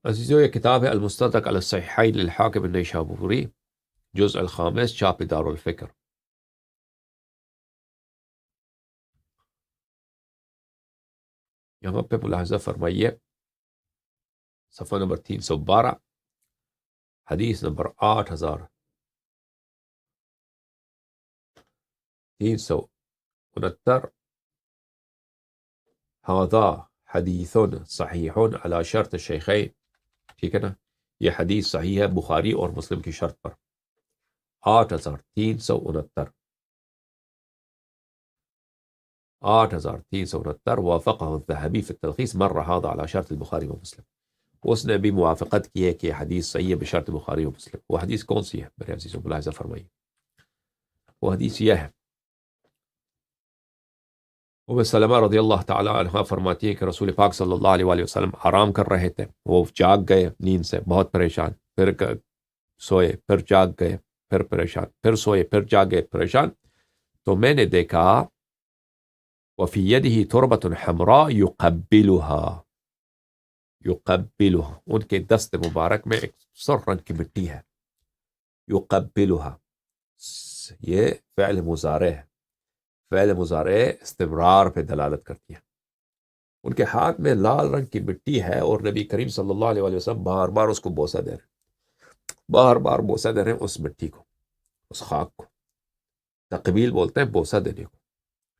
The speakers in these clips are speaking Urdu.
عزیزو، یہ کتاب ہے المستدرک علی الصحیحین للحاکم النیشابوری، جزء الخامس، چھاپ دار الفکر۔ یہاں پہ ملاحظہ فرمائیے، صفحہ نمبر 312، حدیث نمبر 8369، ھذا حدیث صحیح علی شرط الشیخین۔ ٹھیک ہے نا، یہ حدیث صحیح ہے بخاری اور مسلم کی شرط پر۔ 8369 وافقہ الذہبی فی التلخیص، مر ھذا علی شرط البخاری و مسلم۔ اس نے بھی موافقت کی ہے کہ حدیث صحیح ہے بشرط بخاری و مسلم۔ وہ حدیث کون سی ہے میرے عزیزوں؟ ملاحظہ فرمائیے، وہ حدیث یہ ہے، ام سلمہ رضی اللہ تعالی عنہ فرماتی ہے کہ رسول پاک صلی اللہ علیہ وآلہ وسلم آرام کر رہے تھے، وہ جاگ گئے نیند سے بہت پریشان، پھر سوئے، پھر جاگ گئے، پھر پریشان، پھر سوئے، پھر جاگ گئے پریشان، تو میں نے دیکھا وفی یدہ تربۃ حمراء یقبلها، ان کے دست مبارک میں ایک سر رنگ کی مٹی ہے، یقبلها، یہ فعل مضارع ہے، فعل مضارع استمرار پہ دلالت کرتی ہے۔ ان کے ہاتھ میں لال رنگ کی مٹی ہے اور نبی کریم صلی اللہ علیہ وآلہ وسلم بار بار اس کو بوسہ دے رہے ہیں، بار بار بوسہ دے رہے ہیں اس مٹی کو، اس خاک کو۔ تقبیل بولتے ہیں بوسہ دینے کو،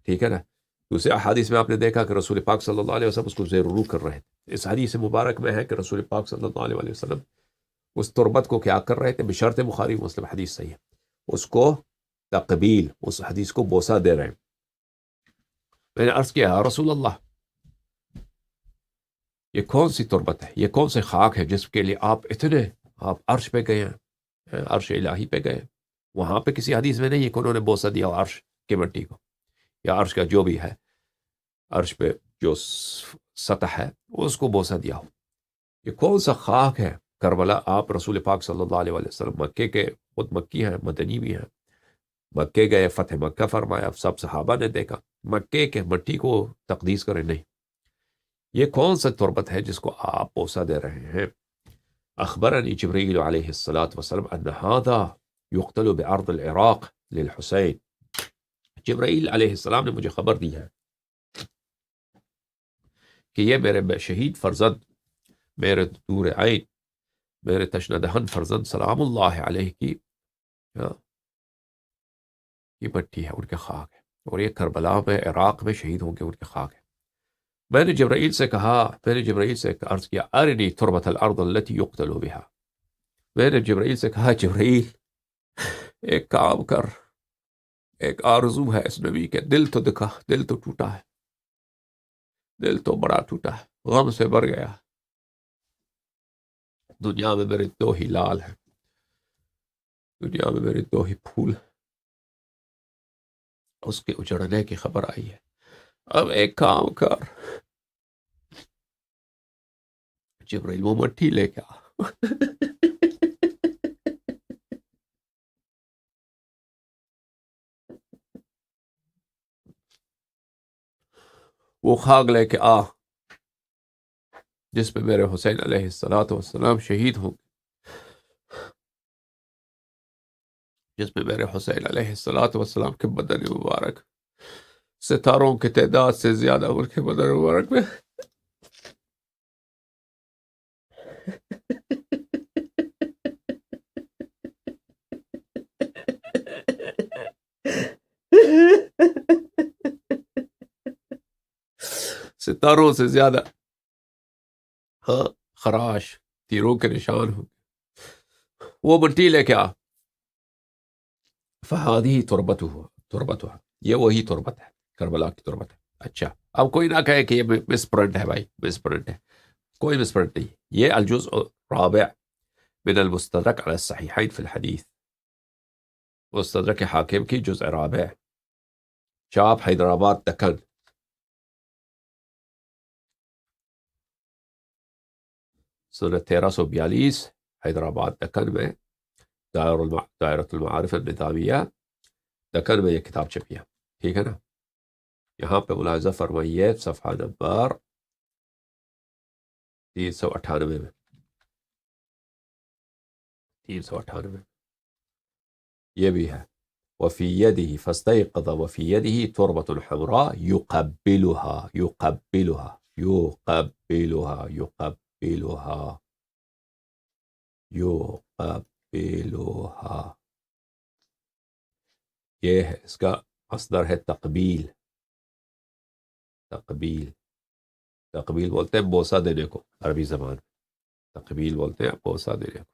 ٹھیک ہے نا۔ دوسرے احادیث میں آپ نے دیکھا کہ رسول پاک صلی اللہ علیہ وسلم اس کو زیر روح کر رہے تھے۔ اس حدیث مبارک میں ہے کہ رسول پاک صلی اللہ علیہ وسلم اس تربت کو کیا کر رہے تھے؟ بشرط بخاری مسلم، حدیث صحیح ہے، اس کو تقبیل، اس حدیث کو بوسہ دے رہے ہیں۔ میں نے عرض کیا یا رسول اللہ، یہ کون سی تربت ہے، یہ کون سے خاک ہے جس کے لیے آپ عرش پہ گئے ہیں، عرش الہی پہ گئے؟ وہاں پہ کسی حدیث میں نہیں ہے کہ انہوں نے بوسہ دیا عرش کی مٹی کو، یا عرش کا جو بھی ہے، عرش پہ جو سطح ہے اس کو بوسہ دیا ہو۔ یہ کون سا خاک ہے کربلا؟ آپ رسول پاک صلی اللہ علیہ وسلم مکے کے، خود مکی ہیں، مدنی بھی ہیں، مکے گئے، فتح مکہ فرمایا، سب صحابہ نے دیکھا، مکے کے مٹی کو تقدیس کرے نہیں، یہ کون سا تربت ہے جس کو آپ بوسہ دے رہے ہیں؟ اخبرنی جبرائیل علیہ السلام ان ھذا یقتل بعرض العراق للحسین، جبرائیل علیہ السلام نے مجھے خبر دی ہے کہ یہ میرے شہید فرزند، میرے دور عین، میرے تشنہ دہن فرزند سلام اللہ علیہ کی یہ مٹی ہے، ان کے خاک ہے، اور یہ کربلا میں، عراق میں شہید ہوں گے، ان کے خاک ہے۔ میں نے جبرائیل سے عرض کیا ارنی تربت الارض التي يقتل بها، میں نے جبرائیل سے کہا جبرائیل ایک کام کر، ایک آرزو ہے اس نبی کے، دل تو دکھا، دل تو ٹوٹا ہے، دل تو بڑا ٹوٹا ہے، غم سے بھر گیا، دنیا میں میرے دو ہی لال ہیں، دنیا میں میرے دو ہی پھول، اس کے اجڑنے کی خبر آئی ہے، اب ایک کام کر، جبرائیل وہ مٹی لے کے آ۔ وہ خاک لے کے آ جس پہ میرے حسین علیہ السلام شہید ہوں، جس میں میرے حسین علیہ السلام کے بدن مبارک ستاروں کی تعداد سے زیادہ ان کے بدن مبارک میں ستاروں سے زیادہ خراش، تیروں کے نشان ہوں، وہ مٹی لے کے آ۔ فہادی تربتها، یہ وہی تربت ہے، کربلا کی تربت ہے۔ اچھا، اب کوئی نہ کہے کہ یہ مس پرنٹ ہے، بھائی مس پرنٹ ہے، کوئی مس پرنٹ نہیں، یہ الجزء الرابع من المستدرک علی الصحیحین فی الحدیث، مستدرک حاکم کی جزء رابع، چھاپ حیدرآباد دکن، سنہ 1342، حیدرآباد دکن میں، دائرۃ المعارف النظامیہ دکن میں یہ کتاب چھپی ہے، ٹھیک ہے نا۔ یہاں پہ ملاحظہ فرمائیے، صفحہ نمبر 398 میں، 398 یہ بھی ہے. وفی یدہ فاستیقظ وفی یدہ تربۃ حمراء یقبلها یقبلها یقبلها یقبلها یقبلها. یہ ہے اس کا مصدر ہے تقبیل. تقبیل تقبیل بولتے ہیں بوسہ دینے کو عربی زبان میں. تقبیل بولتے ہیں بوسہ دینے کو.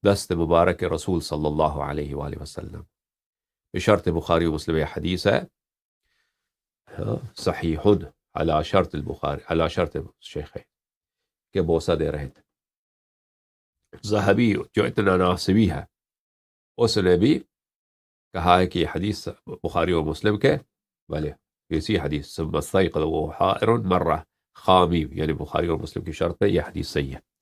دست مبارک رسول صلی اللہ علیہ وآلہ وسلم. بشرط بخاری و مسلم یہ حدیث ہے صحیح علی شرط البخاری علی شرط شیخین کہ بوسہ دے رہے تھے. ذہبی جو اتنا ناصبی ہے اس نے بھی کہا ہے کہ یہ حدیث بخاری و مسلم کے بھلے اسی حدیث ثم استيقظ وهو حائر مرہ خامی، یعنی بخاری اور مسلم کی شرط پہ یہ حدیث صحیح ہے.